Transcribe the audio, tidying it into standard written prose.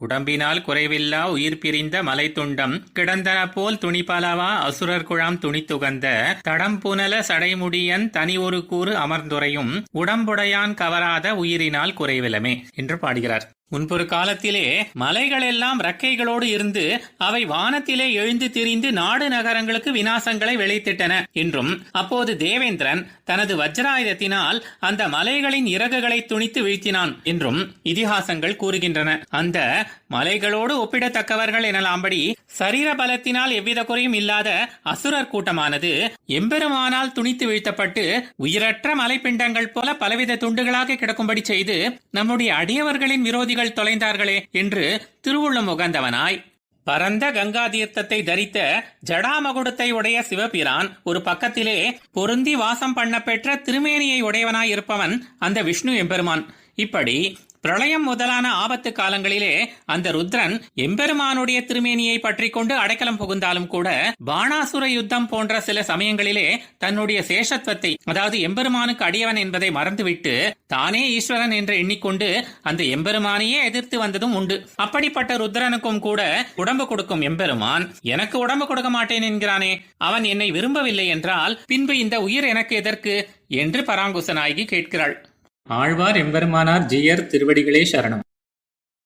உடம்பினால் குறைவில்லா உயிர் பிரிந்த மலை துண்டம் கிடந்தன போல் துணிபலவா அசுரர் குழாம் துணித்துகந்த தடம்புனல சடைமுடியன் தனி ஒரு கூறு அமர்ந்துரையும் உடம்புடையான் கவராத உயிரினால் குறைவிலமே என்று பாடுகிறார். முன்பொரு காலத்திலே மலைகள் எல்லாம் ரக்கைகளோடு இருந்து அவை வானத்திலே எழுந்து திரிந்து நாடு நகரங்களுக்கு விநாசங்களை விளைத்திட்டன என்றும், அப்போது தேவேந்திரன் தனது வஜ்ராயுதத்தினால் அந்த மலைகளின் இறகுகளை துணித்து வீழ்த்தினான் என்றும் இதிகாசங்கள் கூறுகின்றன. அந்த மலைகளோடு ஒப்பிடத்தக்கவர்கள் எனலாம்படி சரீர பலத்தினால் எவ்வித குறையும் இல்லாத அசுரர் கூட்டமானது எம்பெருமானால் துணித்து வீழ்த்தப்பட்டு உயிரற்ற மலைப்பிண்டங்கள் போல பலவித துண்டுகளாக கிடக்கும்படி செய்து நம்முடைய அடியவர்களின் விரோதிகள் தொலைந்தார்களே என்று திருவுள்ளம் உகந்தவனாய் பரந்த கங்கா தீர்த்தத்தை தரித்த ஜடாமகுடத்தை உடைய சிவபிரான் ஒரு பக்கத்திலே பொருந்தி வாசம் பண்ண பெற்ற திருமேனியை உடையவனாய் இருப்பவன் அந்த விஷ்ணு எம்பெருமான். இப்படி பிரளயம் முதலான ஆபத்து காலங்களிலே அந்த ருத்ரன் எம்பெருமானுடைய திருமேனியை பற்றி கொண்டு அடைக்கலம் புகுந்தாலும் கூட பாணாசுர யுத்தம் போன்ற சில சமயங்களிலே தன்னுடைய சேஷத்துவத்தை, அதாவது எம்பெருமானுக்கு அடியவன் என்பதை மறந்துவிட்டு தானே ஈஸ்வரன் என்று எண்ணிக்கொண்டு அந்த எம்பெருமானையே எதிர்த்து வந்ததும் உண்டு. அப்படிப்பட்ட ருத்ரனுக்கும் கூட உடம்பு கொடுக்கும் எம்பெருமான் எனக்கு உடம்பு கொடுக்க மாட்டேன் என்கிறானே, அவன் என்னை விரும்பவில்லை என்றால் பின்பு இந்த உயிர் எனக்கு எதற்கு என்று பராங்குச நாயகி கேட்கிறாள். ஆழ்வார் எம்பெருமானார் ஜீயர் திருவடிகளே சரணம்.